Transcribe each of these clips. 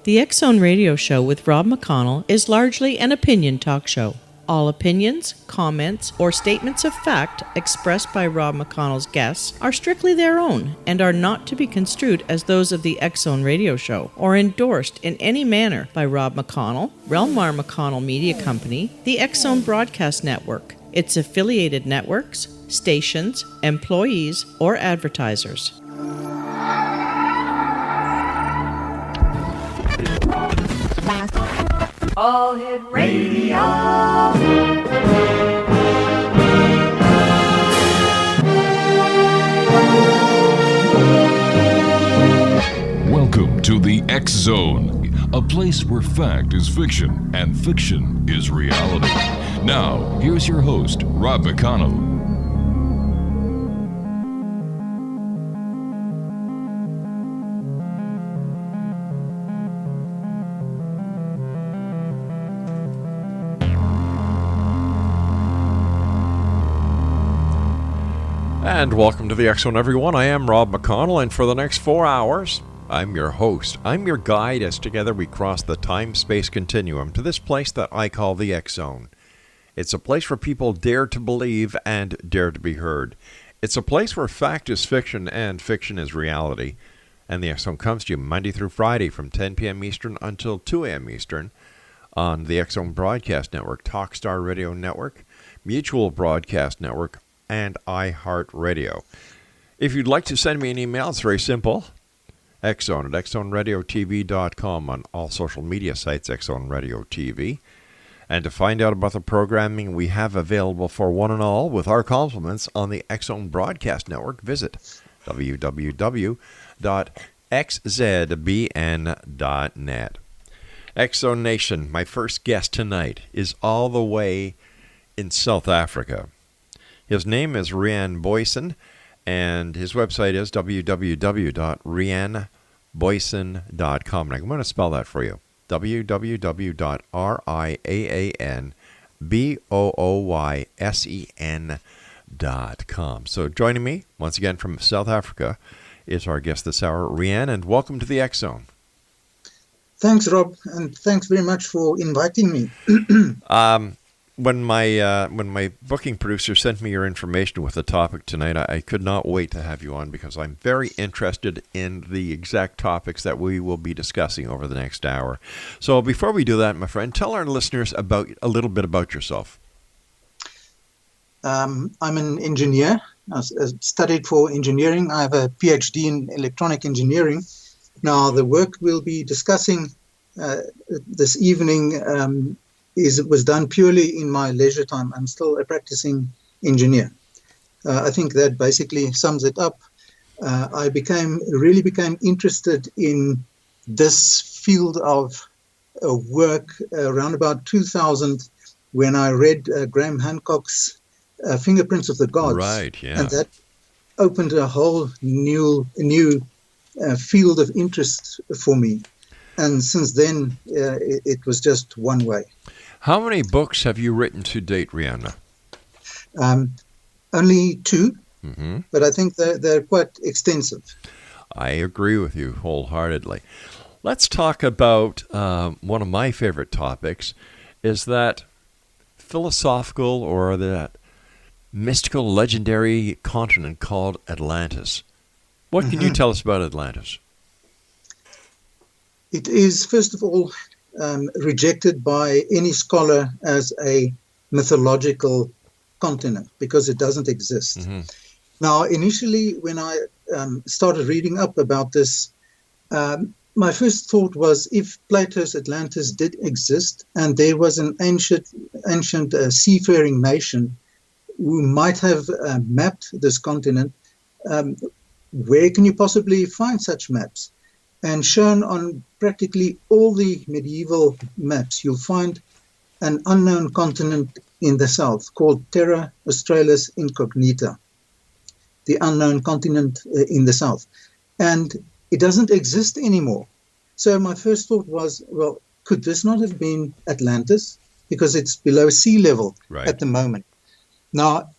The X Zone Radio Show with Rob McConnell is largely an opinion talk show. All opinions, comments, or statements of fact expressed by Rob McConnell's guests are strictly their own and are not to be construed as those of the X Zone Radio Show or endorsed in any manner by Rob McConnell, Relmar McConnell Media Company, the X Zone Broadcast Network, its affiliated networks, stations, employees, or advertisers. All Hit Radio. Welcome to the X Zone, a place where fact is fiction and fiction is reality. Now, here's your host, Rob McConnell. And welcome to the X Zone, everyone. I am Rob McConnell, and for the next 4 hours, I'm your host. I'm your guide as together we cross the time-space continuum to this place that I call the X Zone. It's a place where people dare to believe and dare to be heard. It's a place where fact is fiction and fiction is reality. And the X Zone comes to you Monday through Friday from 10 p.m. Eastern until 2 a.m. Eastern on the X Zone Broadcast Network, Talkstar Radio Network, Mutual Broadcast Network, and iHeartRadio. If you'd like to send me an email, it's very simple. Xzone at xzoneradiotv.com, on all social media sites, Xzone Radio TV. And to find out about the programming we have available for one and all with our compliments on the Xzone Broadcast Network, visit www.xzbn.net. Xzone Nation, my first guest tonight is all the way in South Africa. His name is RIAAN BOOYSEN, and his website is www.riaanboysen.com. And I'm going to spell that for you. www.riaanboysen.com. So joining me, once again from South Africa, is our guest this hour, RIAAN, and welcome to the X Zone. Thanks, Rob, and thanks very much for inviting me. When my booking producer sent me your information with the topic tonight, I could not wait to have you on because I'm very interested in the exact topics that we will be discussing over the next hour. So before we do that, my friend, tell our listeners a little bit about yourself. I'm an engineer. I studied for engineering. I have a PhD in electronic engineering. Now, the work we'll be discussing this evening was done purely in my leisure time. I'm still a practicing engineer. I think that basically sums it up. I really became interested in this field of work around about 2000 when I read Graham Hancock's Fingerprints of the Gods. Right, yeah. And that opened a whole new field of interest for me. And since then, it was just one way. How many books have you written to date, RIAAN? Only 2, but I think they're quite extensive. I agree with you wholeheartedly. Let's talk about one of my favorite topics, is that philosophical or that mystical, legendary continent called Atlantis. What can you tell us about Atlantis? It is, first of all, rejected by any scholar as a mythological continent because it doesn't exist. Now, initially, when I started reading up about this, my first thought was if Plato's Atlantis did exist and there was an ancient seafaring nation who might have mapped this continent, where can you possibly find such maps? And shown on practically all the medieval maps, you'll find an unknown continent in the south called Terra Australis Incognita, the unknown continent in the south. And it doesn't exist anymore. So my first thought was, well, could this not have been Atlantis? Because it's below sea level at the moment. Now,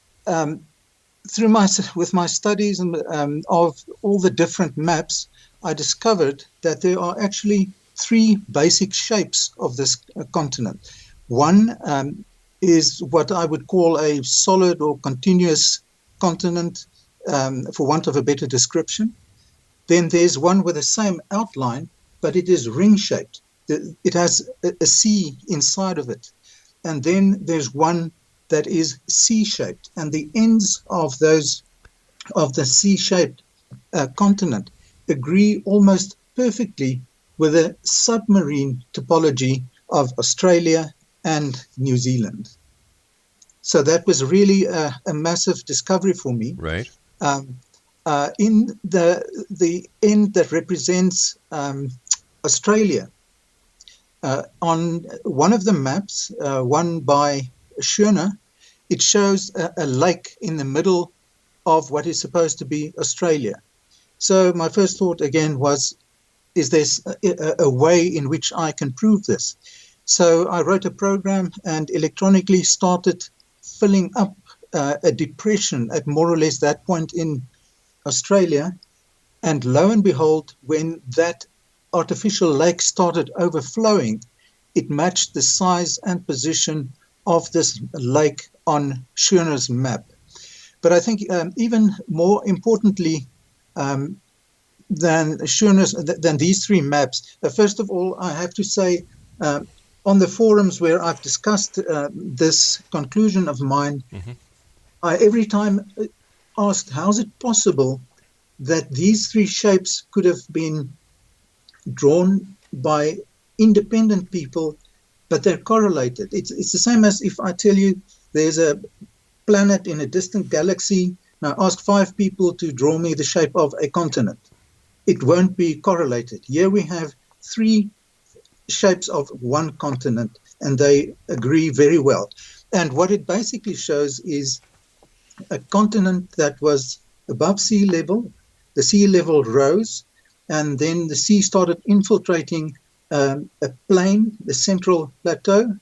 with my studies of all the different maps, I discovered that there are actually three basic shapes of this continent. One is what I would call a solid or continuous continent, for want of a better description. Then there's one with the same outline, but it is ring-shaped. It has a sea inside of it. And then there's one that is C-shaped, and the ends of the C-shaped continent agree almost perfectly with the submarine topology of Australia and New Zealand. So that was really a massive discovery for me. Right. In the end that represents Australia, on one of the maps, one by Schöner, it shows a lake in the middle of what is supposed to be Australia. So my first thought again was, is there a way in which I can prove this? So I wrote a program and electronically started filling up a depression at more or less that point in Australia. And lo and behold, when that artificial lake started overflowing, it matched the size and position of this lake on Schöner's map. But I think even more importantly than these three maps, first of all, I have to say, on the forums where I've discussed this conclusion of mine, I every time asked, how is it possible that these three shapes could have been drawn by independent people, but they're correlated? It's the same as if I tell you there's a planet in a distant galaxy, and I ask 5 people to draw me the shape of a continent. It won't be correlated. Here we have 3 shapes of one continent, and they agree very well. And what it basically shows is a continent that was above sea level. The sea level rose, and then the sea started infiltrating a plain, the central plateau,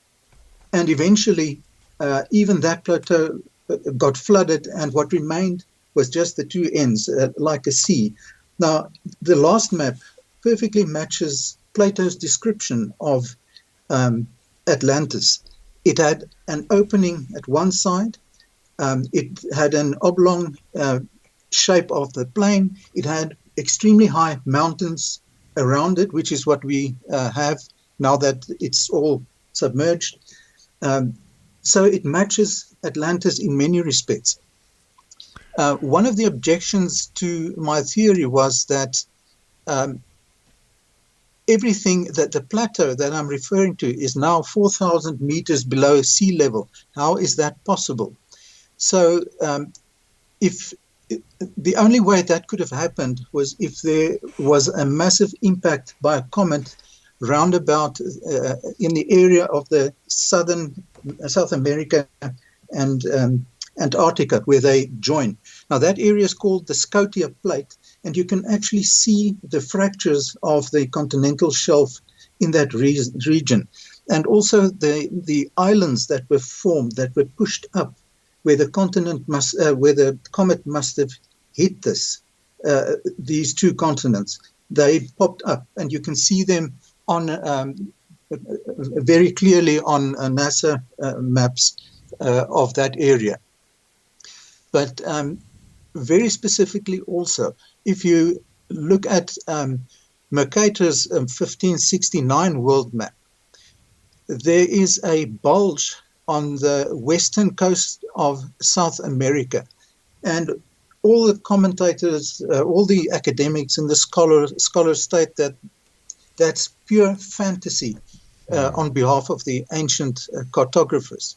and eventually even that plateau got flooded, and what remained was just the 2 ends, like a sea. Now, the last map perfectly matches Plato's description of Atlantis. It had an opening at one side. It had an oblong shape of the plain. It had extremely high mountains around it, which is what we have now that it's all submerged. So it matches Atlantis in many respects. One of the objections to my theory was that everything that the plateau that I'm referring to is now 4,000 meters below sea level. How is that possible? So if the only way that could have happened was if there was a massive impact by a comet roundabout in the area of the South America and Antarctica, where they join. Now that area is called the Scotia Plate, and you can actually see the fractures of the continental shelf in that region, and also the islands that were formed, that were pushed up, where the comet must have hit these 2 continents. They popped up, and you can see them on very clearly on NASA maps of that area. But very specifically also, if you look at Mercator's 1569 world map, there is a bulge on the western coast of South America. And all the commentators, all the academics and the scholars state that that's pure fantasy on behalf of the ancient cartographers.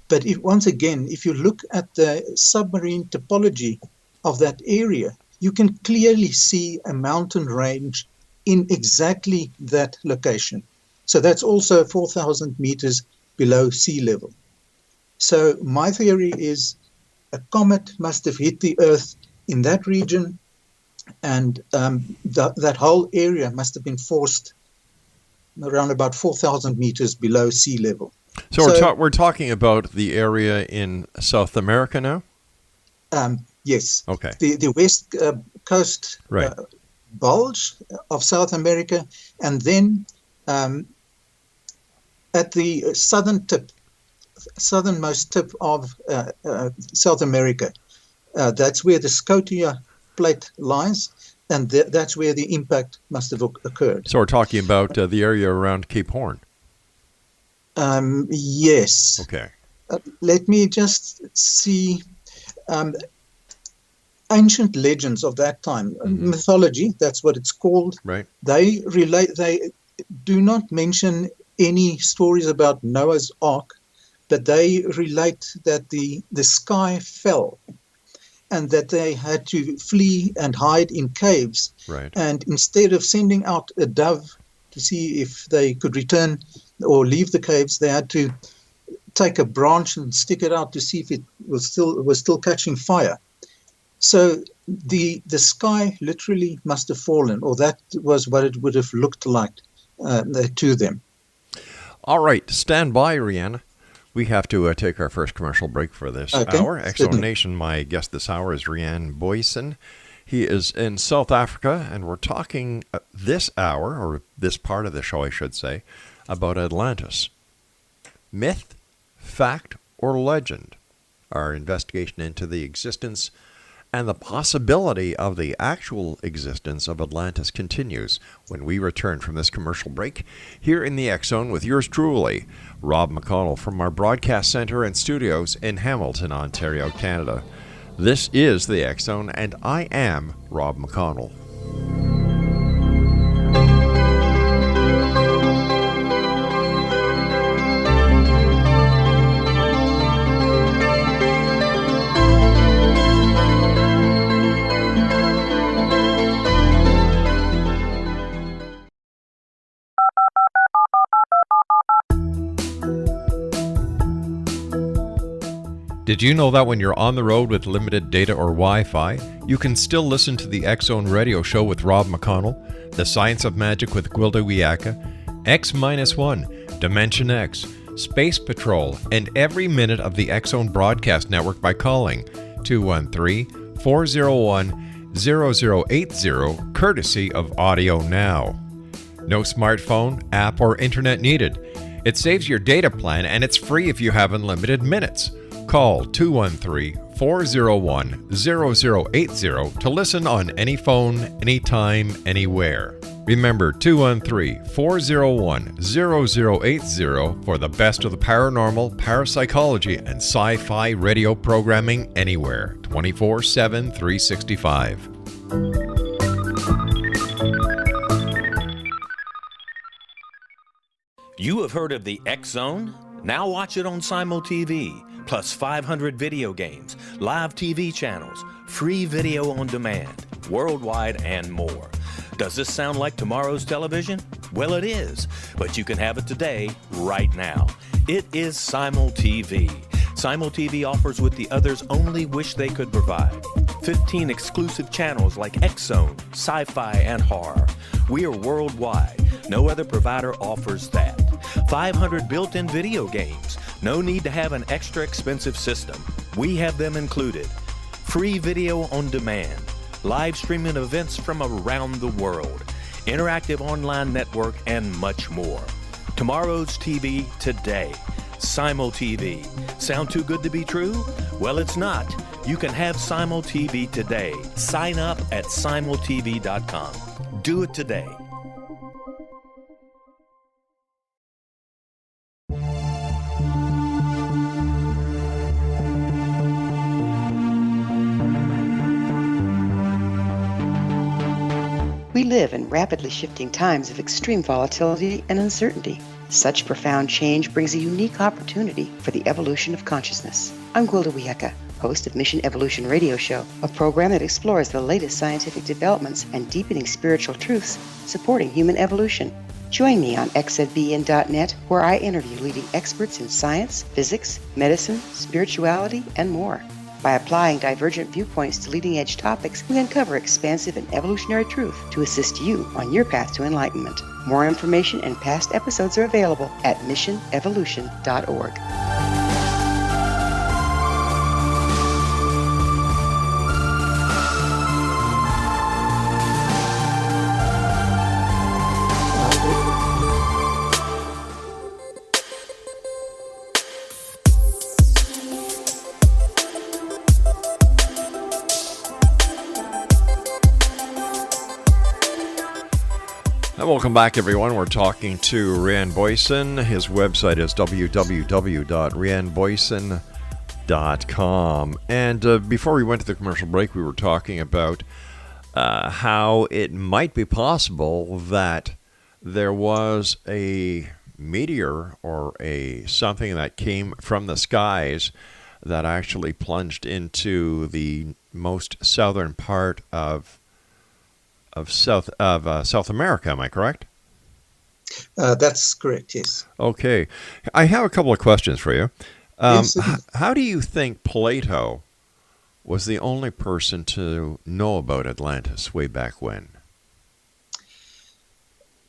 But once again, if you look at the submarine topology of that area, you can clearly see a mountain range in exactly that location. So that's also 4,000 meters below sea level. So my theory is a comet must have hit the Earth in that region, and that whole area must have been forced around about 4,000 meters below sea level. So we're talking about the area in South America now? Yes. Okay. The west coast right. bulge of South America, and then at the southernmost tip of South America, that's where the Scotia plate lies, and that's where the impact must have occurred. So we're talking about the area around Cape Horn. Yes. Okay. Let me just see. Ancient legends of that time, mythology, that's what it's called. Right. They do not mention any stories about Noah's Ark, but they relate that the sky fell and that they had to flee and hide in caves. Right. And instead of sending out a dove to see if they could return or leave the caves, they had to take a branch and stick it out to see if it was still catching fire. So the sky literally must have fallen, or that was what it would have looked like to them. All right, stand by, RIAAN. We have to take our first commercial break for this hour. Exo Nation, my guest this hour is RIAAN BOOYSEN. He is in South Africa, and we're talking this hour, or this part of the show, I should say, about Atlantis. Myth, fact, or legend? Our investigation into the existence and the possibility of the actual existence of Atlantis continues when we return from this commercial break here in the X Zone with yours truly, Rob McConnell, from our broadcast center and studios in Hamilton, Ontario, Canada. This is the X Zone, and I am Rob McConnell. Did you know that when you're on the road with limited data or Wi-Fi, you can still listen to the X Zone radio show with Rob McConnell, The Science of Magic with Gwilda Wiyaka, X-1, Dimension X, Space Patrol, and every minute of the X Zone broadcast network by calling 213-401-0080, courtesy of Audio Now. No smartphone, app, or internet needed. It saves your data plan, and it's free if you have unlimited minutes. Call 213-401-0080 to listen on any phone, anytime, anywhere. Remember 213-401-0080 for the best of the paranormal, parapsychology, and sci-fi radio programming anywhere, 24/7, 365. You have heard of the X Zone? Now watch it on Simul TV. Plus 500 video games, live TV channels, free video on demand, worldwide, and more. Does this sound like tomorrow's television? Well, it is, but you can have it today, right now. It is Simul TV. Simul TV offers what the others only wish they could provide. 15 exclusive channels like X Zone, sci-fi, and horror. We are worldwide. No other provider offers that. 500 built-in video games. No need to have an extra expensive system. We have them included. Free video on demand. Live streaming events from around the world. Interactive online network, and much more. Tomorrow's TV today. Simul TV. Sound too good to be true? Well, it's not. You can have Simul TV today. Sign up at simultv.com. Do it today. We live in rapidly shifting times of extreme volatility and uncertainty. Such profound change brings a unique opportunity for the evolution of consciousness. I'm Gwilda Wiyaka, host of Mission Evolution Radio Show, a program that explores the latest scientific developments and deepening spiritual truths supporting human evolution. Join me on xzbn.net, where I interview leading experts in science, physics, medicine, spirituality, and more. By applying divergent viewpoints to leading-edge topics, we uncover expansive and evolutionary truth to assist you on your path to enlightenment. More information and past episodes are available at missionevolution.org. And welcome back, everyone. We're talking to RIAAN BOOYSEN. His website is www.riaanboysen.com. And before we went to the commercial break, we were talking about how it might be possible that there was a meteor or something that came from the skies that actually plunged into the most southern part of South America. Am I correct? That's correct, yes. Okay. I have a couple of questions for you. Yes, how do you think Plato was the only person to know about Atlantis way back when?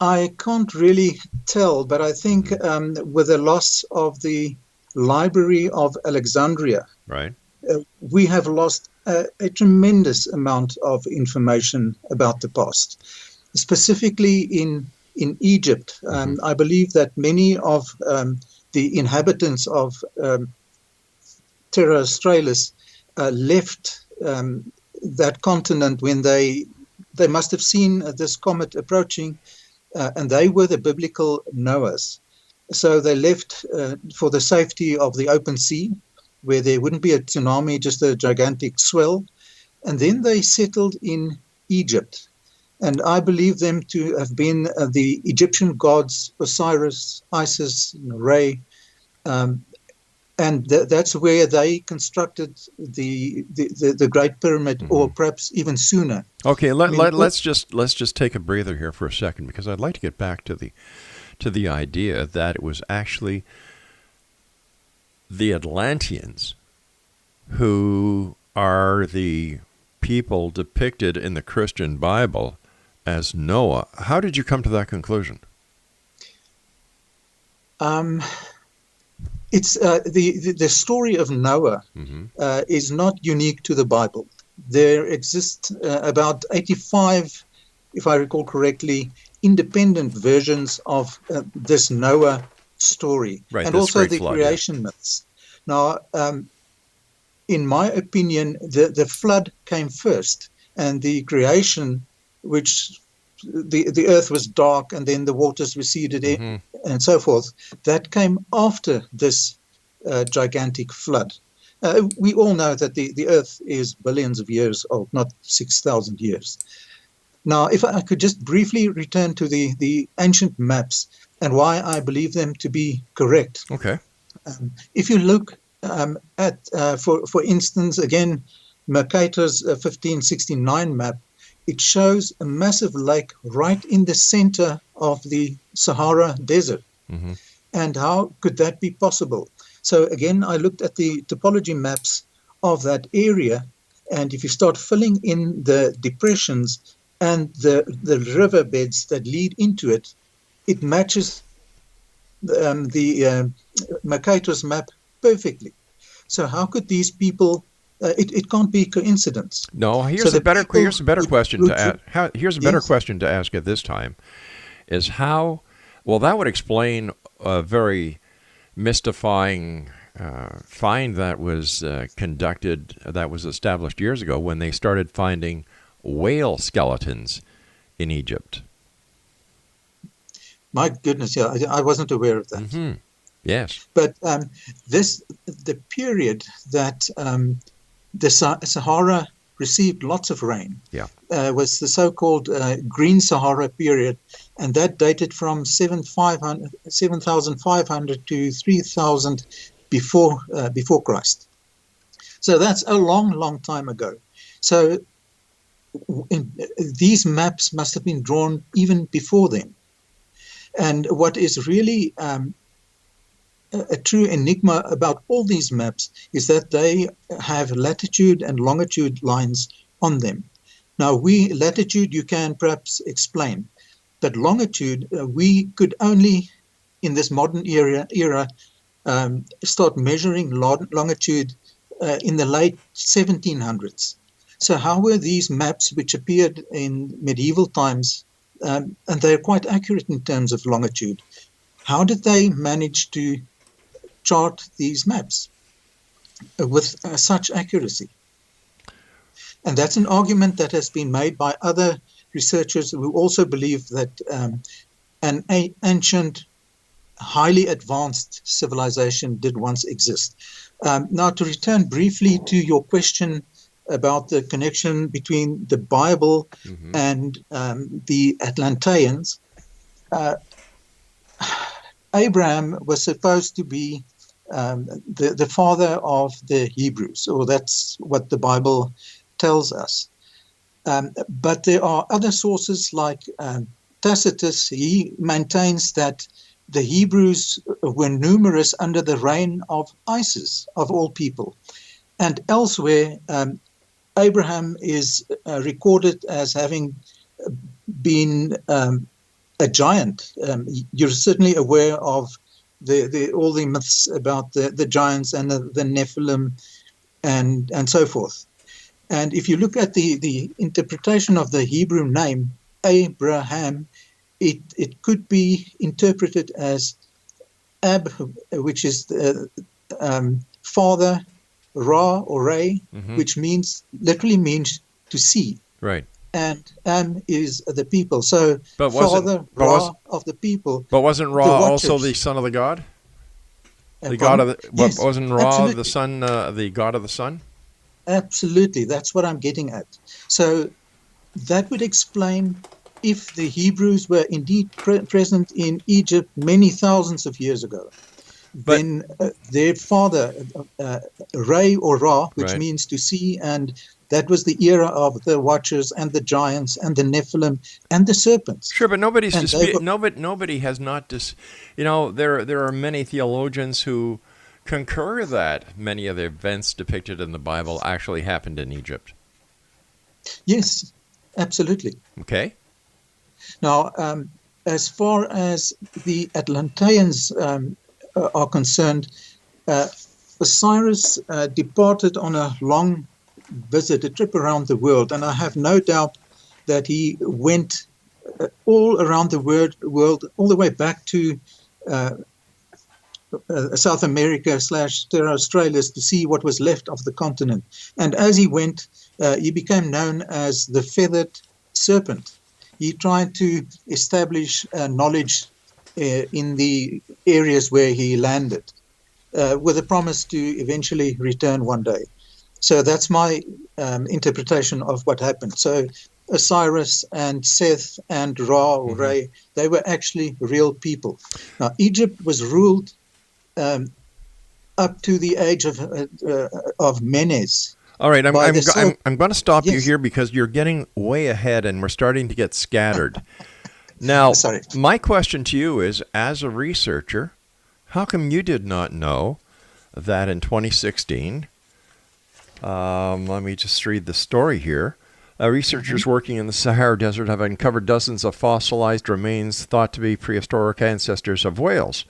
I can't really tell, but I think with the loss of the Library of Alexandria, Right. We have lost a tremendous amount of information about the past, specifically in Egypt. I believe that many of the inhabitants of Terra Australis left that continent when they must have seen this comet approaching, and they were the biblical Noahs. So they left for the safety of the open sea, where there wouldn't be a tsunami, just a gigantic swell. And then they settled in Egypt. And I believe them to have been the Egyptian gods Osiris, Isis, Re, and that's where they constructed the Great Pyramid, or perhaps even sooner. Okay, let's just take a breather here for a second, because I'd like to get back to the idea that it was actually the Atlanteans who are the people depicted in the Christian Bible as Noah. How did you come to that conclusion? It's the story of Noah is not unique to the Bible. There exist about 85, if I recall correctly, independent versions of this Noah story, right, and also the flood, creation myths. Now, in my opinion, the flood came first, and the creation, which the earth was dark, and then the waters receded, and so forth, that came after this gigantic flood. We all know that the earth is billions of years old, not 6,000 years. Now, if I could just briefly return to the ancient maps and why I believe them to be correct. Okay. If you look at, for instance, again, Mercator's 1569 map, it shows a massive lake right in the center of the Sahara Desert. And how could that be possible? So again, I looked at the topology maps of that area, and if you start filling in the depressions and the riverbeds that lead into it, it matches the Mercator's map perfectly. So how could these people? It can't be coincidence. No. Here's a better question to ask. Here's a better question to ask at this time: is how? Well, that would explain a very mystifying find that was conducted, that was established years ago, when they started finding whale skeletons in Egypt. My goodness, yeah, I wasn't aware of that. Yes. But the period that the Sahara received lots of rain was the so-called Green Sahara period, and that dated from 7,500 to 3,000 before Christ. So that's a long, long time ago. So these maps must have been drawn even before then. And what is really a true enigma about all these maps is that they have latitude and longitude lines on them. Now, latitude you can perhaps explain, but longitude we could only, in this modern era, start measuring longitude in the late 1700s. So how were these maps, which appeared in medieval times, and they're quite accurate in terms of longitude, how did they manage to chart these maps with such accuracy? And that's an argument that has been made by other researchers who also believe that an ancient, highly advanced civilization did once exist. Now, to return briefly to your question about the connection between the Bible and the Atlanteans, Abraham was supposed to be the father of the Hebrews, or that's what the Bible tells us. But there are other sources like Tacitus. He maintains that the Hebrews were numerous under the reign of Isis, of all people. And elsewhere, Abraham is recorded as having been a giant. You're certainly aware of all the myths about the giants and the Nephilim and so forth. And if you look at the interpretation of the Hebrew name, Abraham, it could be interpreted as Ab, which is the father, Ra or Ray, which literally means to see. Right. And Am is the people. So father, Ra of the people. But wasn't Ra also the son of the god? The god of the, yes, wasn't Ra absolutely. the sun, the god of the sun? Absolutely. That's what I'm getting at. So that would explain if the Hebrews were indeed present in Egypt many thousands of years ago. Then their father, Ray or Ra, which means to see, and that was the era of the Watchers and the giants and the Nephilim and the serpents. Sure, but nobody has not there are many theologians who concur that many of the events depicted in the Bible actually happened in Egypt. Yes, absolutely. Okay. Now, as far as the Atlanteans are concerned, Osiris departed on a long visit, a trip around the world, and I have no doubt that he went all around the world, all the way back to South America / Terra Australis to see what was left of the continent. And as he went, he became known as the feathered serpent. He tried to establish knowledge in the areas where he landed, with a promise to eventually return one day. So that's my interpretation of what happened. So Osiris and Seth and Ra or Ray, they were actually real people. Now, Egypt was ruled up to the age of Menes. All right, I'm going to stop you here because you're getting way ahead and we're starting to get scattered. Now, my question to you is, as a researcher, how come you did not know that in 2016, let me just read the story here, researchers working in the Sahara Desert have uncovered dozens of fossilized remains thought to be prehistoric ancestors of whales.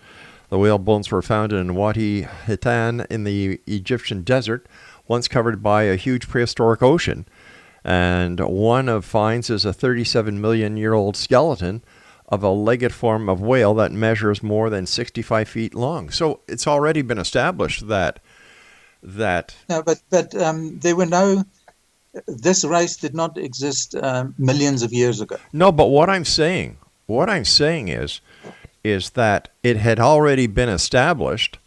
The whale bones were found in Wadi Hitan in the Egyptian desert, once covered by a huge prehistoric ocean. And one of finds is a 37-million-year-old skeleton of a legged form of whale that measures more than 65 feet long. So it's already been established that... No, but there were no... This race did not exist millions of years ago. No, but what I'm saying is that it had already been established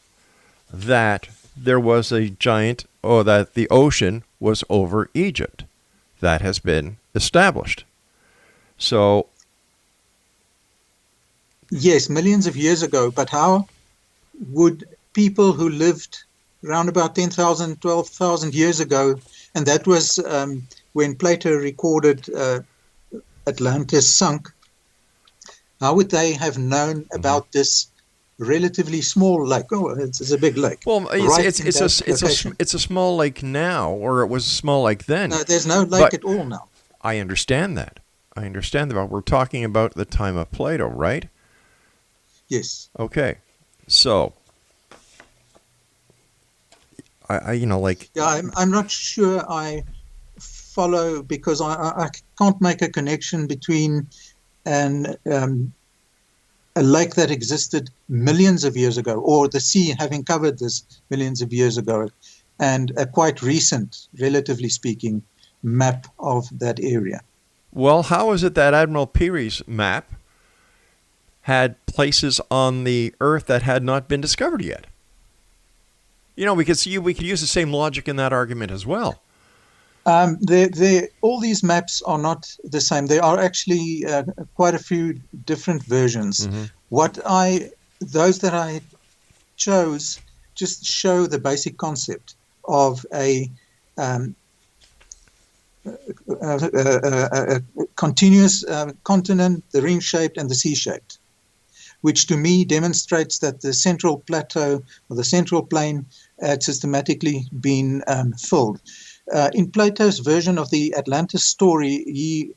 that there was a giant, or that the ocean was over Egypt. That has been established. So... Yes, millions of years ago, but how would people who lived around about 10,000, 12,000 years ago, and that was when Plato recorded Atlantis sunk, how would they have known about this relatively small lake? Oh, it's a big lake. Well, it's a small lake now, or it was a small lake then. No, there's no lake at all now. I understand that. But we're talking about the time of Plato, right? Yes. Okay. So, I'm not sure I follow, because I can't make a connection between a lake that existed millions of years ago, or the sea having covered this millions of years ago, and a quite recent, relatively speaking, map of that area. Well, how is it that Admiral Peary's map had places on the Earth that had not been discovered yet? You know, we could use the same logic in that argument as well. All these maps are not the same. There are actually quite a few different versions. Mm-hmm. Those that I chose just show the basic concept of a continuous continent, the ring-shaped and the sea-shaped, which to me demonstrates that the central plateau or the central plain had systematically been filled. In Plato's version of the Atlantis story, he,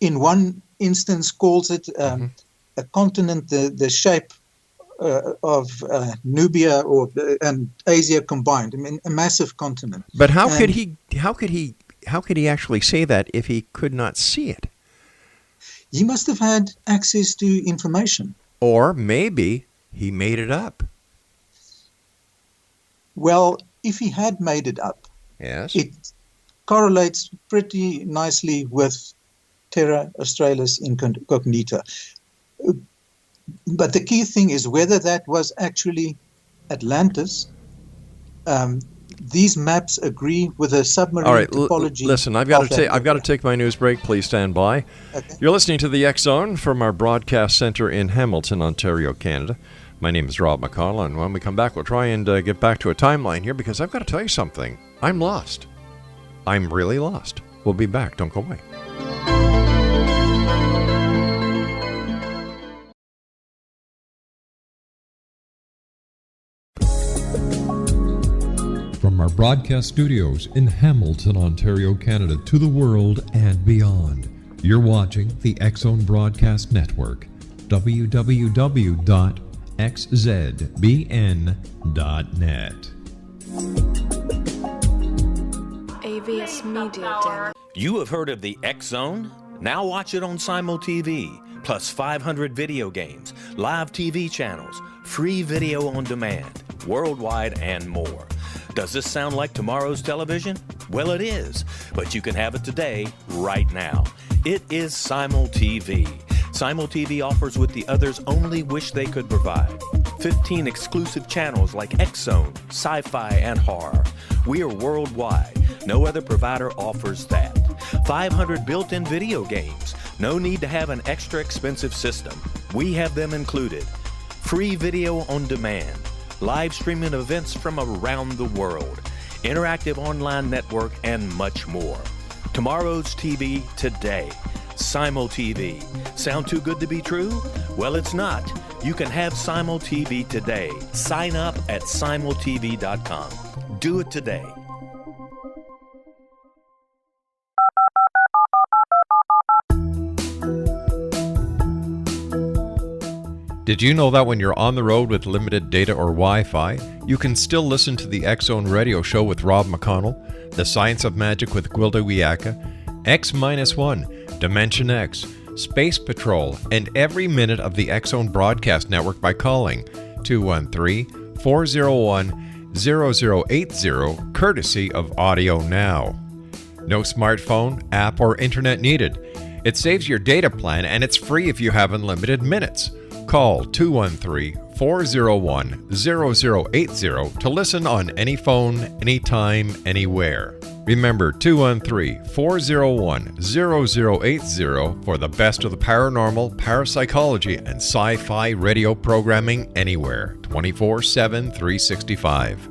in one instance, calls it a continent, the shape of Nubia and Asia combined. I mean, a massive continent. But how could he actually say that if he could not see it? He must have had access to information. Or maybe he made it up. Well, if he had made it up, yes, it correlates pretty nicely with Terra Australis Incognita. But the key thing is whether that was actually Atlantis. These maps agree with a submarine topology. Listen, I've got to take my news break. Please stand by. Okay. You're listening to the X Zone from our broadcast center in Hamilton, Ontario, Canada. My name is Rob McConnell, and when we come back, we'll try and get back to a timeline here, because I've got to tell you something. I'm lost. I'm really lost. We'll be back. Don't go away. From our broadcast studios in Hamilton, Ontario, Canada, to the world and beyond, you're watching the X Zone Broadcast Network, www.xzbn.net. AVS Media Demo. You have heard of the X Zone? Now watch it on Simul TV, plus 500 video games, live TV channels, free video on demand, worldwide, and more. Does this sound like tomorrow's television? Well, it is, but you can have it today, right now. It is Simul TV. Simul TV offers what the others only wish they could provide. 15 exclusive channels like X-Zone, Sci-Fi, and Horror. We are worldwide. No other provider offers that. 500 built-in video games. No need to have an extra expensive system. We have them included. Free video on demand. Live streaming events from around the world, interactive online network, and much more. Tomorrow's TV today. Simul TV. Sound too good to be true? Well, it's not. You can have Simul TV today. Sign up at simultv.com. Do it today. Did you know that when you're on the road with limited data or Wi-Fi, you can still listen to the X Zone Radio Show with Rob McConnell, The Science of Magic with Gwilda Wiyaka, X-1, Dimension X, Space Patrol, and every minute of the X Zone Broadcast Network by calling 213-401-0080, courtesy of Audio Now. No smartphone, app, or internet needed. It saves your data plan, and it's free if you have unlimited minutes. Call 213-401-0080 to listen on any phone, anytime, anywhere. Remember 213-401-0080 for the best of the paranormal, parapsychology, and sci-fi radio programming anywhere, 24/7, 365.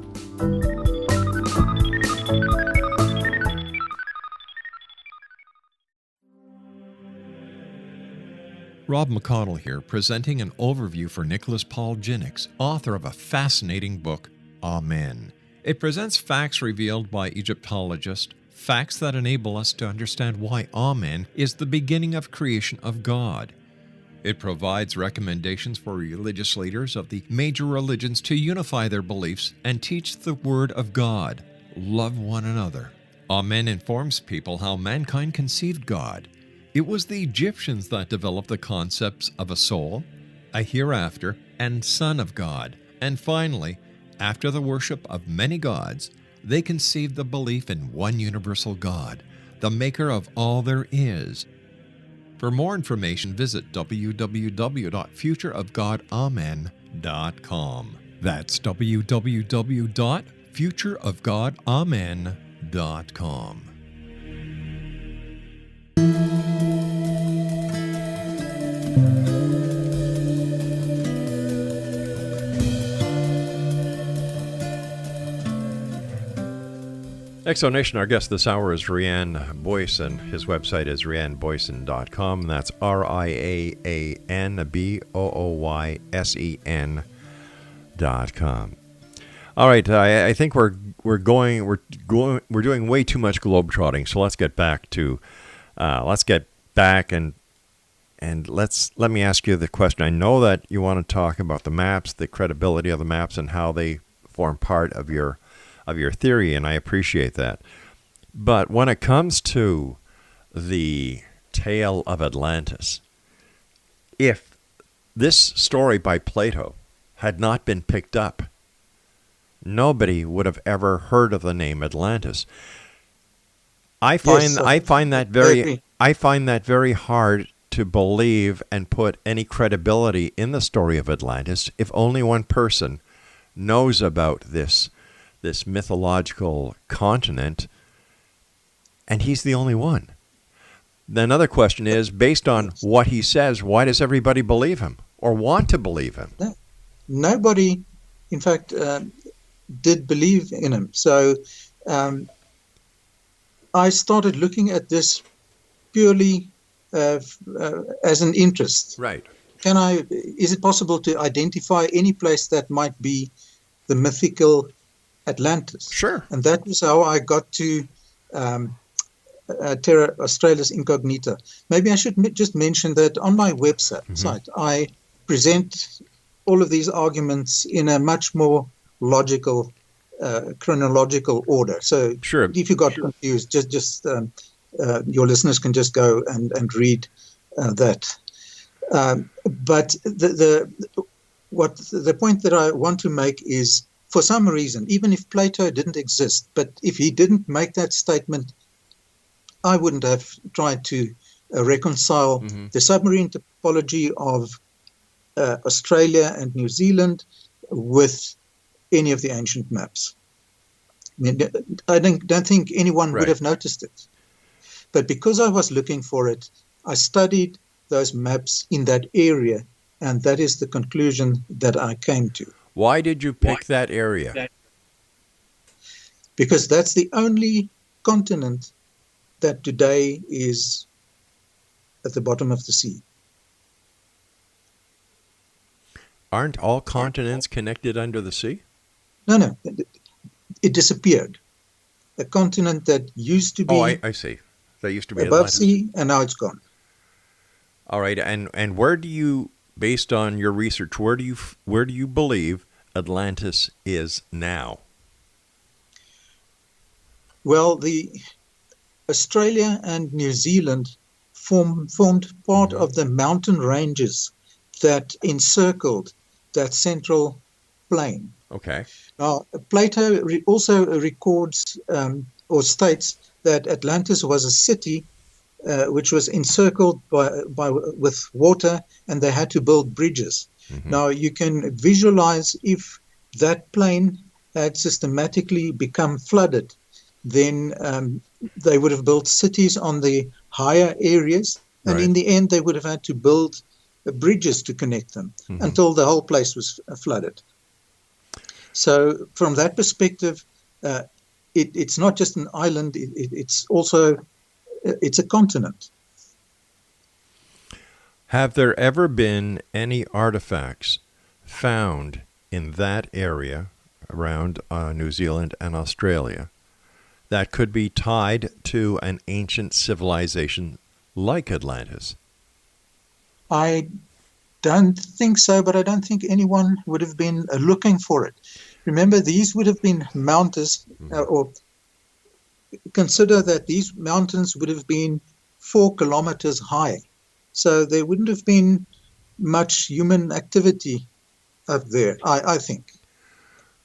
Rob McConnell here, presenting an overview for Nicholas Paul Jennings, author of a fascinating book, Amen. It presents facts revealed by Egyptologists, facts that enable us to understand why Amen is the beginning of creation of God. It provides recommendations for religious leaders of the major religions to unify their beliefs and teach the Word of God. Love one another. Amen informs people how mankind conceived God. It was the Egyptians that developed the concepts of a soul, a hereafter, and Son of God. And finally, after the worship of many gods, they conceived the belief in one universal God, the maker of all there is. For more information, visit www.futureofgodamen.com. That's www.futureofgodamen.com. Exonation, our guest this hour is RIAAN BOOYSEN. His website is riaanboysen.com. That's RIAANBOOYSEN.com. All right, I think we're doing way too much globetrotting. So let's get back and let me ask you the question. I know that you want to talk about the maps, the credibility of the maps, and how they form part of your theory, and I appreciate that. But when it comes to the tale of Atlantis, if this story by Plato had not been picked up, nobody would have ever heard of the name Atlantis. I find that very hard to believe and put any credibility in the story of Atlantis if only one person knows about this mythological continent, and he's the only one. Another question is, based on what he says, why does everybody believe him or want to believe him? Nobody, in fact, did believe in him. So I started looking at this purely as an interest. Right. Is it possible to identify any place that might be the mythical Atlantis? Sure. And that was how I got to Terra Australis Incognita. Maybe I should just mention that on my website, I present all of these arguments in a much more logical, chronological order. So sure. If you got confused, just your listeners can just go and read that. But the point that I want to make is, for some reason, even if Plato didn't exist, but if he didn't make that statement, I wouldn't have tried to reconcile the submarine topology of Australia and New Zealand with any of the ancient maps. I don't think anyone would have noticed it. But because I was looking for it, I studied those maps in that area, and that is the conclusion that I came to. Why did you pick that area? Because that's the only continent that today is at the bottom of the sea. Aren't all continents connected under the sea? No. It disappeared. A continent that used to be I see. That used to be above Atlantis. sea, and now it's gone. All right, and where do you, based on your research, where do you believe Atlantis is now? Well, the Australia and New Zealand formed part of the mountain ranges that encircled that central plain. Okay. Now, Plato also records or states that Atlantis was a city which was encircled with water, and they had to build bridges. Now, you can visualize if that plain had systematically become flooded, then they would have built cities on the higher areas, and in the end, they would have had to build bridges to connect them until the whole place was flooded. So, from that perspective, it's not just an island; it's also a continent. Have there ever been any artifacts found in that area around New Zealand and Australia that could be tied to an ancient civilization like Atlantis? I don't think so, but I don't think anyone would have been looking for it. Remember, these would have been mountains, or consider that these mountains would have been 4 kilometers high. So there wouldn't have been much human activity up there, I think.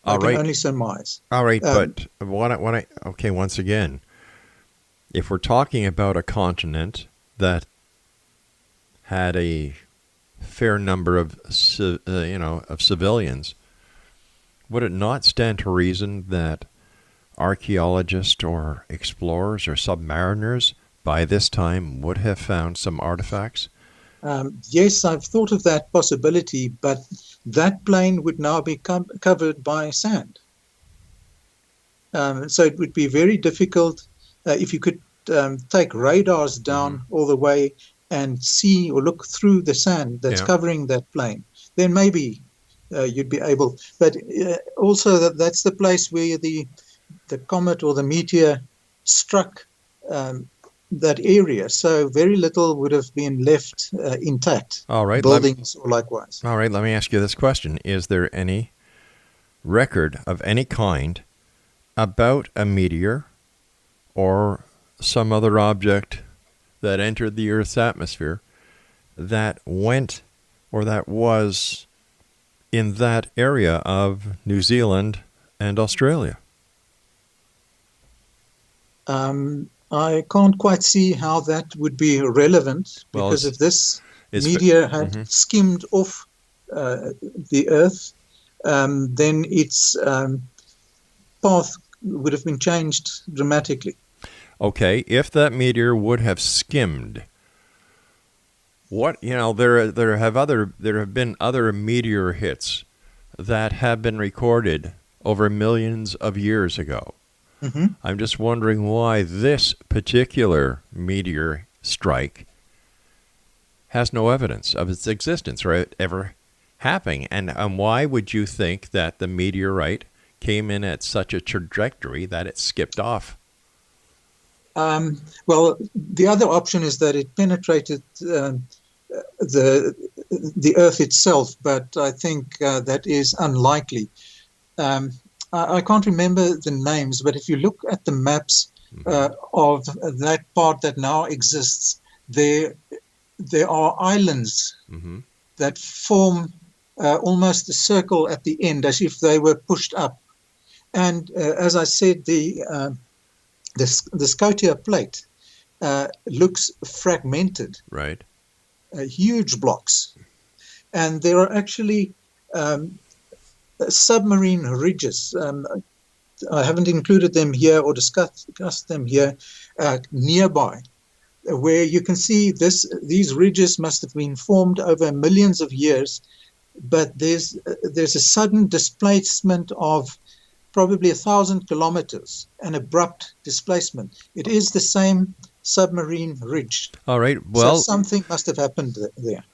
I can only surmise. All right, but once again, if we're talking about a continent that had a fair number of civilians, would it not stand to reason that archaeologists or explorers or submariners by this time would have found some artifacts? Yes, I've thought of that possibility, but that plane would now be covered by sand. So it would be very difficult if you could take radars down all the way and see or look through the sand that's covering that plane. Then maybe you'd be able. But also that's the place where the comet or the meteor struck that area. So very little would have been left intact. All right. Buildings or likewise. All right. Let me ask you this question. Is there any record of any kind about a meteor or some other object that entered the Earth's atmosphere that went or that was in that area of New Zealand and Australia? I can't quite see how that would be relevant, because if this meteor had skimmed off the Earth, then its path would have been changed dramatically. Okay, if that meteor would have skimmed, there have been other meteor hits that have been recorded over millions of years ago. I'm just wondering why this particular meteor strike has no evidence of its existence or it ever happening. And why would you think that the meteorite came in at such a trajectory that it skipped off? Well, the other option is that it penetrated the Earth itself, but I think that is unlikely. I can't remember the names, but if you look at the maps of that part that now exists, there are islands that form almost a circle at the end, as if they were pushed up. And as I said, the Scotia plate looks fragmented. Right. Huge blocks. And there are actually submarine ridges. I haven't included them here or discussed them here nearby, where you can see these ridges must have been formed over millions of years, but there's a sudden displacement of probably 1,000 kilometers, an abrupt displacement. It is the same submarine ridge. All right. Well, so something must have happened there.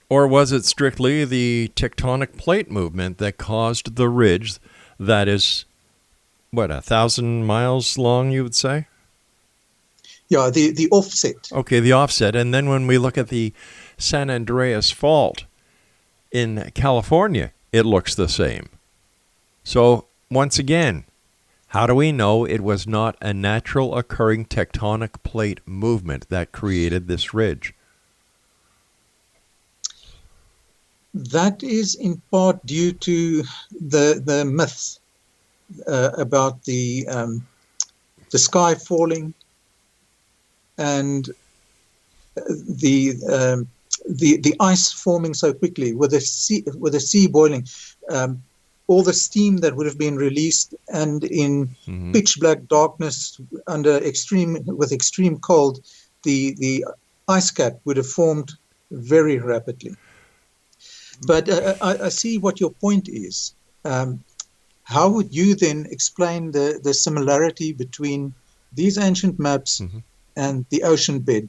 Or was it strictly the tectonic plate movement that caused the ridge that is, 1,000 miles long, you would say? Yeah, the offset. Okay, the offset. And then when we look at the San Andreas Fault in California, it looks the same. So, once again, how do we know it was not a natural occurring tectonic plate movement that created this ridge? That is in part due to the myth about the sky falling and the ice forming so quickly with the sea boiling. All the steam that would have been released, and in pitch black darkness with extreme cold, the ice cap would have formed very rapidly. But I see what your point is. How would you then explain the similarity between these ancient maps and the ocean bed,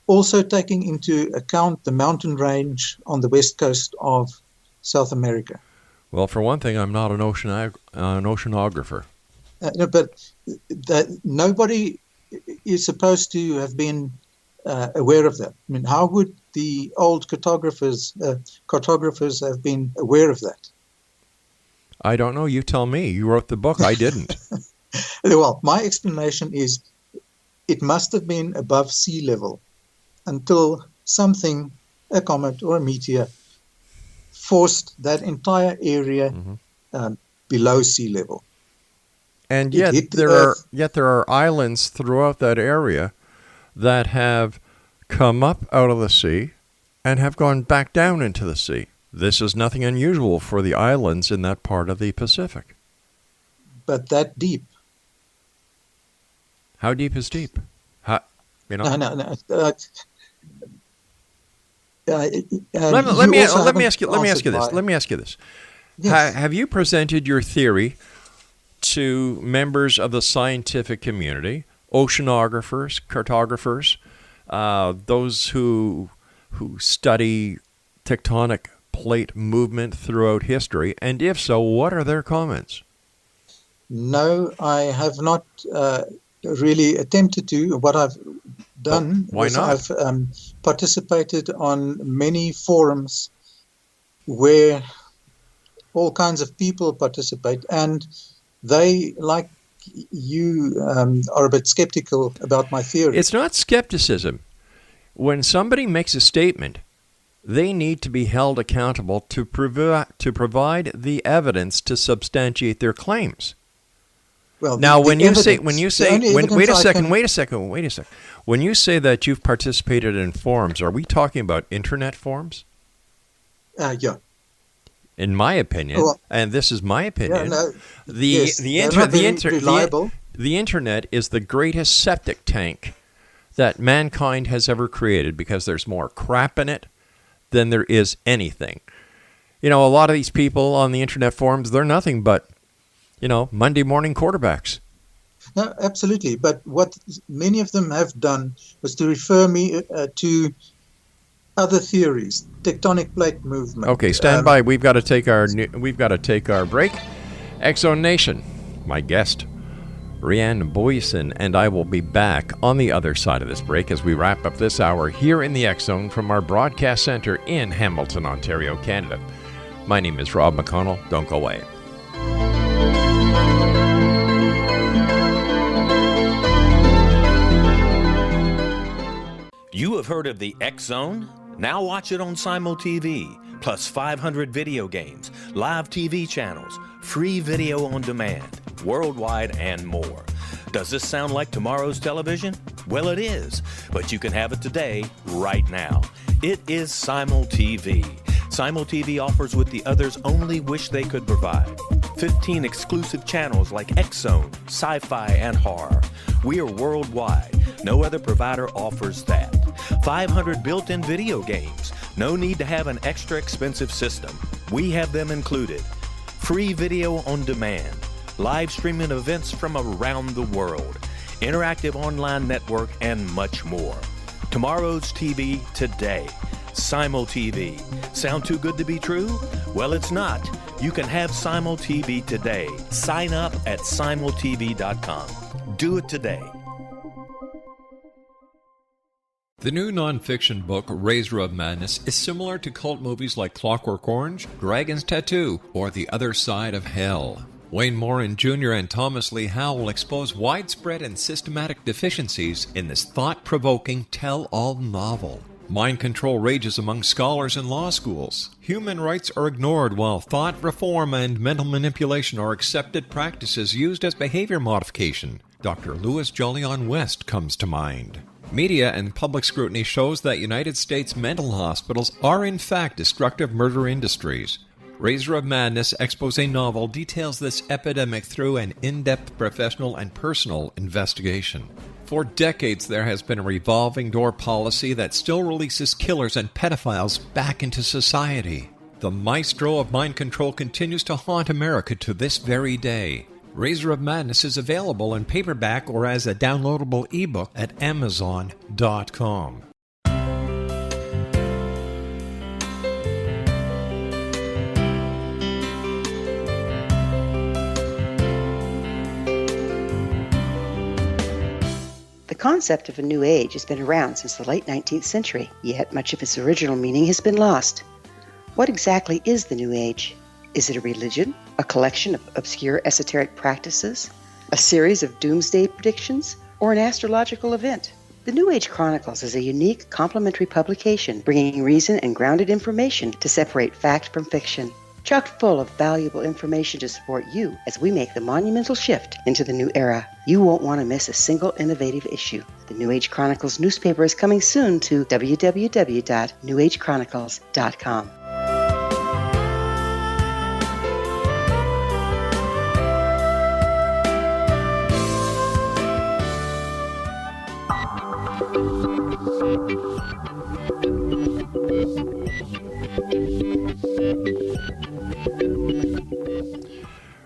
also taking into account the mountain range on the west coast of South America? Well, for one thing, I'm not an oceanographer. No, but nobody is supposed to have been aware of that. I mean, how would the old cartographers have been aware of that? I don't know. You tell me. You wrote the book. I didn't. Well, my explanation is it must have been above sea level until something, a comet or a meteor, forced that entire area below sea level. And yet there are islands throughout that area that have come up out of the sea and have gone back down into the sea. This is nothing unusual for the islands in that part of the Pacific. But that deep. How deep is deep? No. Let me ask you this. Yes. Have you presented your theory to members of the scientific community, oceanographers, cartographers, those who study tectonic plate movement throughout history? And if so, what are their comments? No, I have not really attempted to. What I've done Why not? I've participated on many forums where all kinds of people participate, and they, like you, are a bit skeptical about my theory. It's not skepticism. When somebody makes a statement, they need to be held accountable to provide the evidence to substantiate their claims. Well, Now, wait a second. When you say that you've participated in forums, are we talking about internet forums? Yeah. In my opinion, and this is my opinion, the internet is the greatest septic tank that mankind has ever created, because there's more crap in it than there is anything. A lot of these people on the internet forums, they're nothing but Monday morning quarterbacks. No, absolutely. But what many of them have done was to refer me to other theories, tectonic plate movement. Okay, stand by. We've got to take our break. X-Zone Nation, my guest, RIAAN BOOYSEN, and I will be back on the other side of this break as we wrap up this hour here in the X-Zone from our broadcast center in Hamilton, Ontario, Canada. My name is Rob McConnell. Don't go away. You have heard of the X-Zone? Now watch it on SimulTV, plus 500 video games, live TV channels, free video on demand, worldwide, and more. Does this sound like tomorrow's television? Well, it is, but you can have it today, right now. It is SimulTV. SimulTV offers what the others only wish they could provide. 15 exclusive channels like X-Zone, Sci-Fi, and Horror. We are worldwide. No other provider offers that. 500 built-in video games. No need to have an extra expensive system. We have them included. Free video on demand. Live streaming events from around the world. Interactive online network, and much more. Tomorrow's TV today. SimulTV. Sound too good to be true? Well, it's not. You can have SimulTV today. Sign up at simultv.com. Do it today. The new nonfiction book, Razor of Madness, is similar to cult movies like Clockwork Orange, Dragon's Tattoo, or The Other Side of Hell. Wayne Morin Jr. and Thomas Lee Howe will expose widespread and systematic deficiencies in this thought-provoking tell-all novel. Mind control rages among scholars in law schools. Human rights are ignored while thought reform and mental manipulation are accepted practices used as behavior modification. Dr. Louis Jolyon West comes to mind. Media and public scrutiny shows that United States mental hospitals are in fact destructive murder industries. Razor of Madness expose novel details this epidemic through an in-depth professional and personal investigation. For decades, there has been a revolving door policy that still releases killers and pedophiles back into society. The maestro of mind control continues to haunt America to this very day. Razor of Madness is available in paperback or as a downloadable ebook at Amazon.com. The concept of a new age has been around since the late 19th century, yet much of its original meaning has been lost. What exactly is the new age? Is it a religion, a collection of obscure esoteric practices, a series of doomsday predictions, or an astrological event? The New Age Chronicles is a unique complementary publication bringing reason and grounded information to separate fact from fiction. Chock full of valuable information to support you as we make the monumental shift into the new era. You won't want to miss a single innovative issue. The New Age Chronicles newspaper is coming soon to www.newagechronicles.com.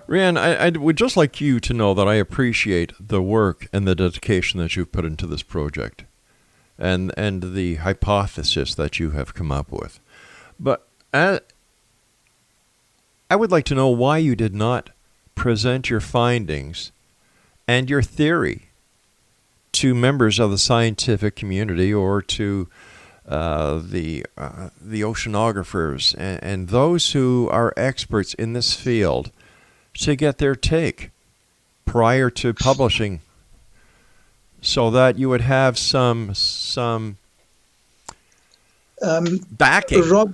RIAAN, I would just like you to know that I appreciate the work and the dedication that you've put into this project and the hypothesis that you have come up with. But I would like to know why you did not present your findings and your theory to members of the scientific community or to the oceanographers and those who are experts in this field to get their take prior to publishing, so that you would have some backing. Rob,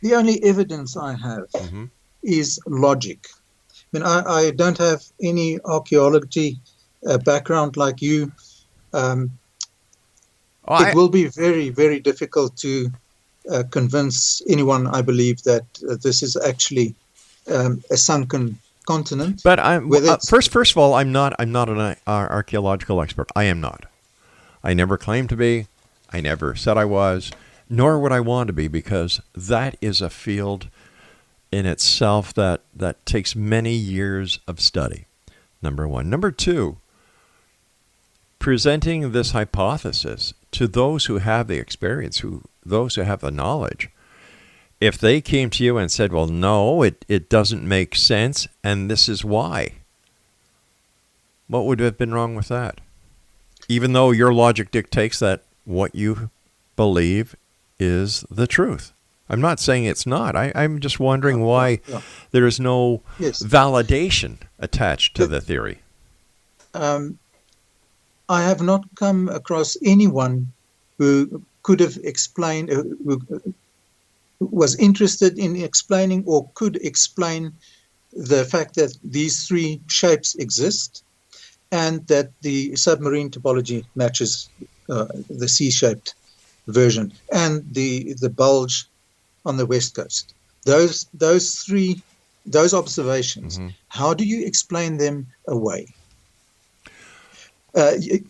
the only evidence I have is logic. I mean, I don't have any archaeology background like you. It will be very, very difficult to convince anyone, I believe, that this is actually a sunken continent. But first of all, I'm not an archaeological expert. I am not. I never claimed to be. I never said I was, nor would I want to be, because that is a field in itself that takes many years of study. Number one. Number two, presenting this hypothesis to those who have the experience, those who have the knowledge. If they came to you and said, well, no, it doesn't make sense, and this is why, what would have been wrong with that? Even though your logic dictates that what you believe is the truth. I'm not saying it's not. I'm just wondering why there is no validation attached to the theory. I have not come across anyone who could have explained, who was interested in explaining or could explain the fact that these three shapes exist and that the submarine topology matches the C-shaped version and the bulge on the west coast. Those observations, how do you explain them away?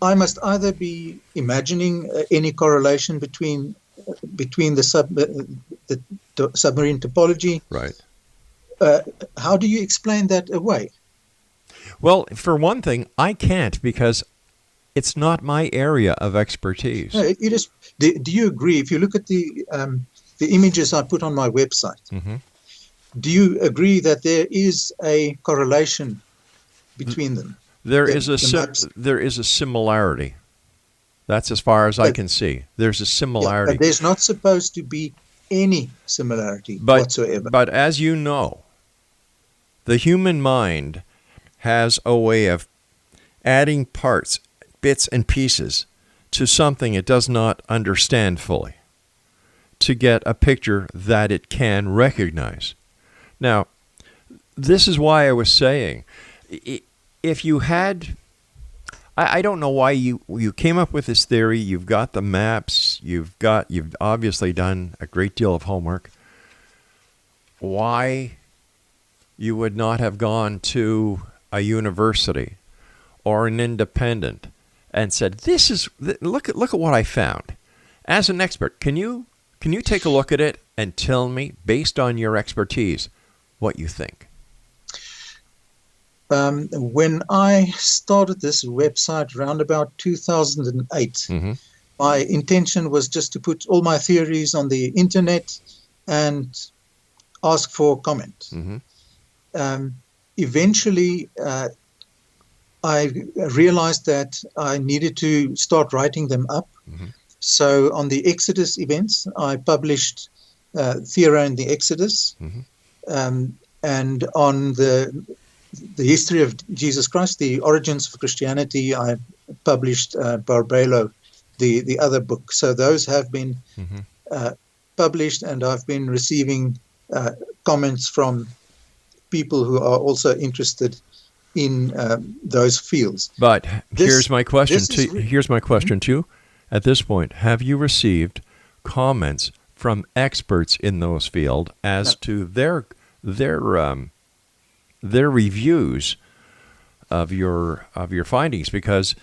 I must either be imagining any correlation between the submarine topology. Right. How do you explain that away? Well, for one thing, I can't, because it's not my area of expertise. No, do you agree? If you look at the images I put on my website, do you agree that there is a correlation between them? There is a similarity. That's as far as I can see. There's a similarity. But there's not supposed to be any similarity whatsoever. But as you know, the human mind has a way of adding parts, bits and pieces to something it does not understand fully to get a picture that it can recognize. Now, this is why I was saying, if you had, I don't know why you came up with this theory. You've got the maps. You've obviously done a great deal of homework. Why you would not have gone to a university or an independent and said, look at what I found. As an expert, can you take a look at it and tell me, based on your expertise, what you think? When I started this website around about 2008, my intention was just to put all my theories on the internet and ask for comment. Eventually, I realized that I needed to start writing them up. So on the Exodus events, I published Terra and the Exodus, and on the history of Jesus Christ, the origins of Christianity, I published Barbelo, the other book. So those have been published, and I've been receiving comments from people who are also interested in those fields. But here's my question to you. At this point, have you received comments from experts in those fields as to their reviews of your findings? Because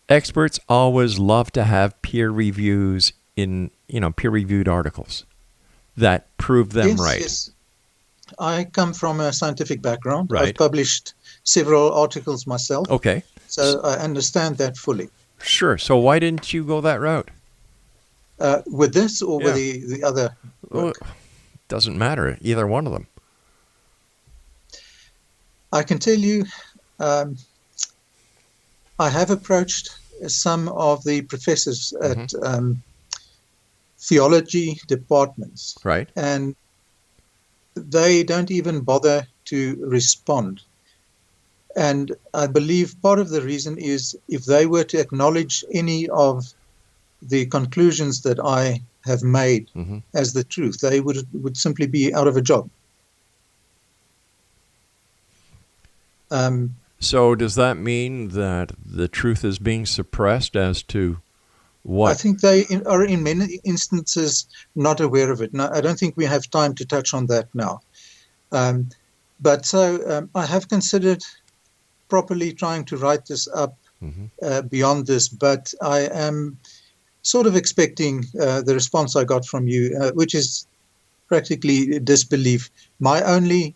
experts always love to have peer reviews in peer-reviewed articles that prove them right. Yes. I come from a scientific background. Right. I've published several articles myself. Okay. So I understand that fully. Sure. So why didn't you go that route? With this or with the other work? Well, doesn't matter. Either one of them. I can tell you, I have approached some of the professors at theology departments. Right. And they don't even bother to respond. And I believe part of the reason is if they were to acknowledge any of the conclusions that I have made as the truth, they would simply be out of a job. So does that mean that the truth is being suppressed as to what? I think they are in many instances not aware of it. Now, I don't think we have time to touch on that now. But I have considered properly trying to write this up beyond this, but I am sort of expecting the response I got from you, which is practically disbelief. The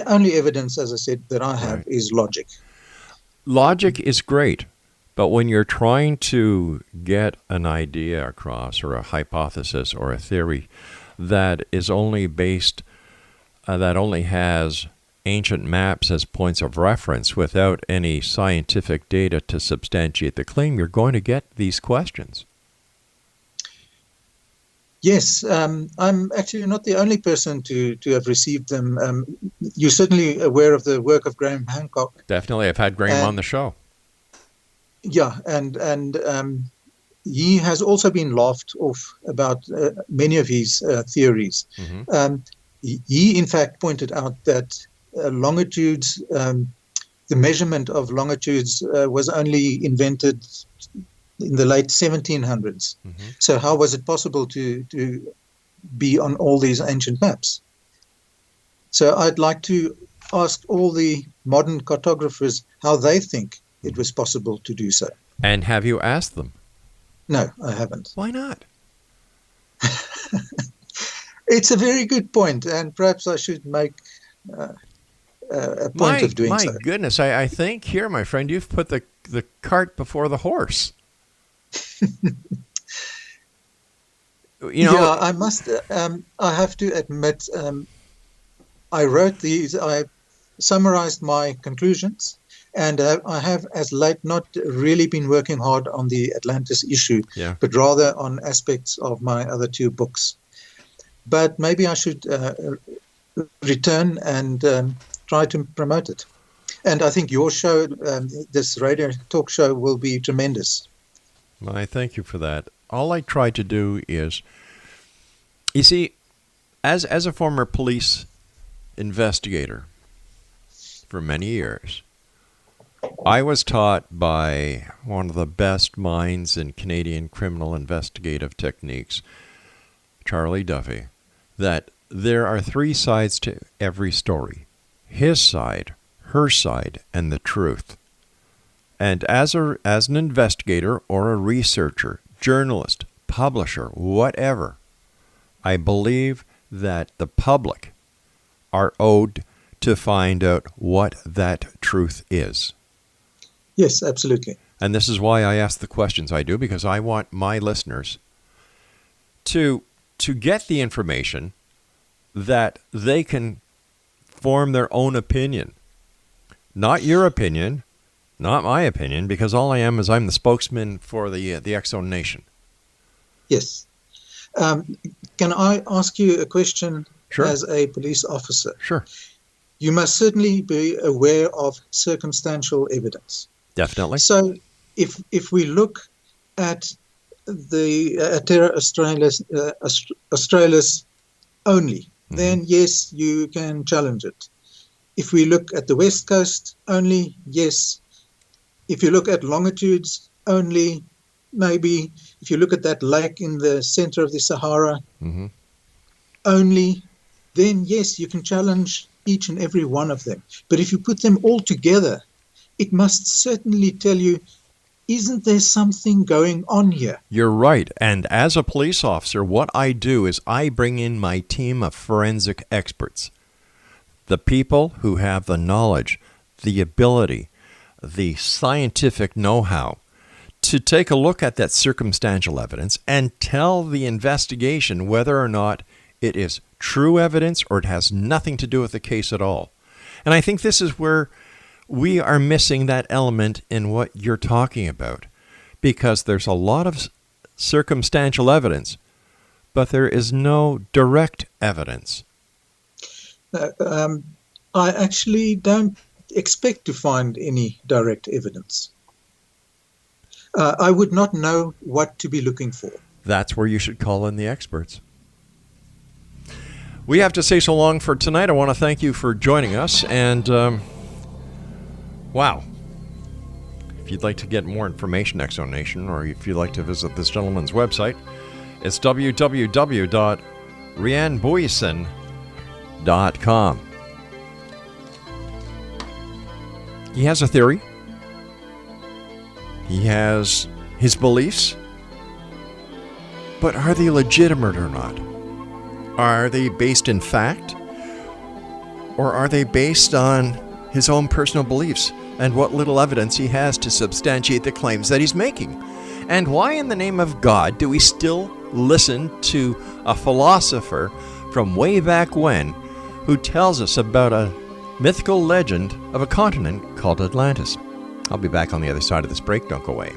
only evidence, as I said, that I have is logic. Logic is great, but when you're trying to get an idea across or a hypothesis or a theory that is only based, that only has ancient maps as points of reference without any scientific data to substantiate the claim, you're going to get these questions. Yes, I'm actually not the only person to have received them. You're certainly aware of the work of Graham Hancock. Definitely. I've had Graham on the show. Yeah, and he has also been laughed off about many of his theories. He, in fact, pointed out that longitudes, the measurement of longitudes was only invented in the late 1700s. So how was it possible to be on all these ancient maps? So I'd like to ask all the modern cartographers how they think it was possible to do so. And have you asked them? No, I haven't. Why not? It's a very good point, and perhaps I should make a point of doing so. My goodness, I think here, my friend, you've put the cart before the horse. Yeah, I must. I have to admit, I wrote these. I summarized my conclusions, and I have, as late, not really been working hard on the Atlantis issue, but rather on aspects of my other two books. But maybe I should return and try to promote it. And I think your show, this radio talk show, will be tremendous. Well, I thank you for that. All I try to do is, you see, as a former police investigator for many years, I was taught by one of the best minds in Canadian criminal investigative techniques, Charlie Duffy, that there are three sides to every story: his side, her side, and the truth. And as an investigator or a researcher, journalist, publisher, whatever, I believe that the public are owed to find out what that truth is. Yes, absolutely. And this is why I ask the questions I do, because I want my listeners to get the information that they can form their own opinion. Not your opinion, not my opinion, because all I am is I'm the spokesman for the X-Zone Nation. Yes. Can I ask you a question? Sure. As a police officer? Sure. You must certainly be aware of circumstantial evidence. Definitely. So if we look at the Terra Australis only, then yes, you can challenge it. If we look at the west coast only, yes. If you look at longitudes only, maybe. If you look at that lake in the center of the Sahara only, then yes, you can challenge each and every one of them. But if you put them all together, it must certainly tell you, isn't there something going on here? You're right. And as a police officer, what I do is I bring in my team of forensic experts. The people who have the knowledge, the ability, the scientific know-how to take a look at that circumstantial evidence and tell the investigation whether or not it is true evidence or it has nothing to do with the case at all. And I think this is where we are missing that element in what you're talking about, because there's a lot of circumstantial evidence, but there is no direct evidence. I actually don't expect to find any direct evidence. I would not know what to be looking for. That's where you should call in the experts. We have to say so long for tonight. I want to thank you for joining us. And, wow. If you'd like to get more information, Exo Nation, or if you'd like to visit this gentleman's website, it's www.RIAANBOOYSEN.com. He has a theory. He has his beliefs. But are they legitimate or not? Are they based in fact? Or are they based on his own personal beliefs and what little evidence he has to substantiate the claims that he's making? And why in the name of God do we still listen to a philosopher from way back when who tells us about a mythical legend of a continent called Atlantis? I'll be back on the other side of this break. Don't go away.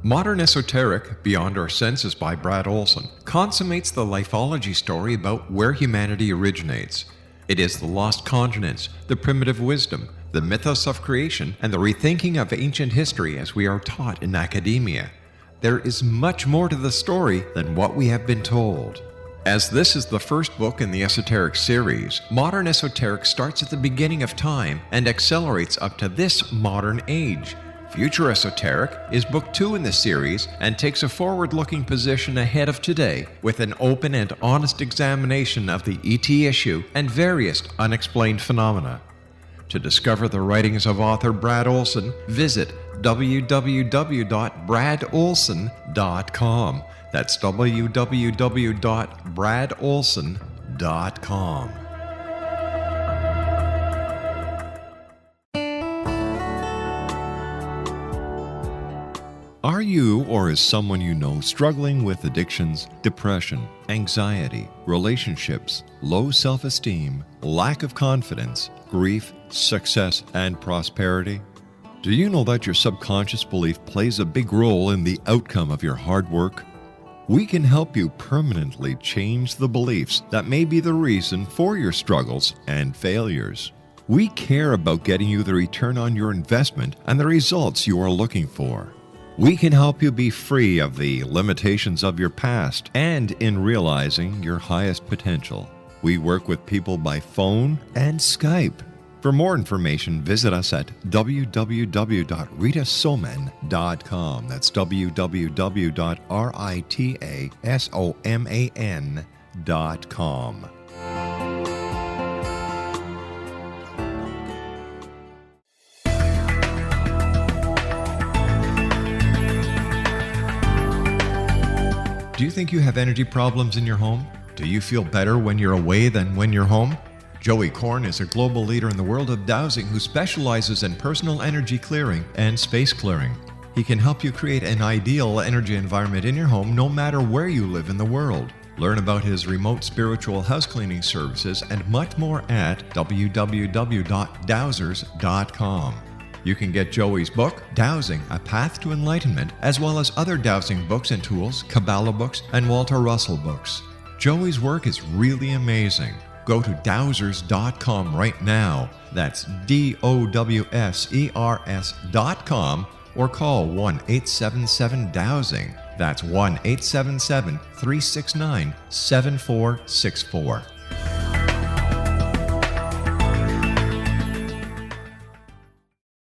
Modern Esoteric, Beyond Our Senses by Brad Olson, consummates the lifeology story about where humanity originates. It is the lost continents, the primitive wisdom, the mythos of creation, and the rethinking of ancient history as we are taught in academia. There is much more to the story than what we have been told. As this is the first book in the Esoteric series, Modern Esoteric starts at the beginning of time and accelerates up to this modern age. Future Esoteric is book 2 in the series and takes a forward-looking position ahead of today with an open and honest examination of the ET issue and various unexplained phenomena. To discover the writings of author Brad Olson, visit www.bradolson.com. That's www.bradolson.com. Are you or is someone you know struggling with addictions, depression, anxiety, relationships, low self-esteem, lack of confidence, grief, success, and prosperity? Do you know that your subconscious belief plays a big role in the outcome of your hard work? We can help you permanently change the beliefs that may be the reason for your struggles and failures. We care about getting you the return on your investment and the results you are looking for. We can help you be free of the limitations of your past and in realizing your highest potential. We work with people by phone and Skype. For more information, visit us at www.ritasoman.com. That's www.ritasoman.com. Do you think you have energy problems in your home? Do you feel better when you're away than when you're home? Joey Korn is a global leader in the world of dowsing who specializes in personal energy clearing and space clearing. He can help you create an ideal energy environment in your home no matter where you live in the world. Learn about his remote spiritual house cleaning services and much more at www.dowsers.com. You can get Joey's book, Dowsing, A Path to Enlightenment, as well as other dowsing books and tools, Kabbalah books, and Walter Russell books. Joey's work is really amazing. Go to dowsers.com right now. That's DOWSERS.com, or call 1-877-DOWSING. That's 1-877-369-7464.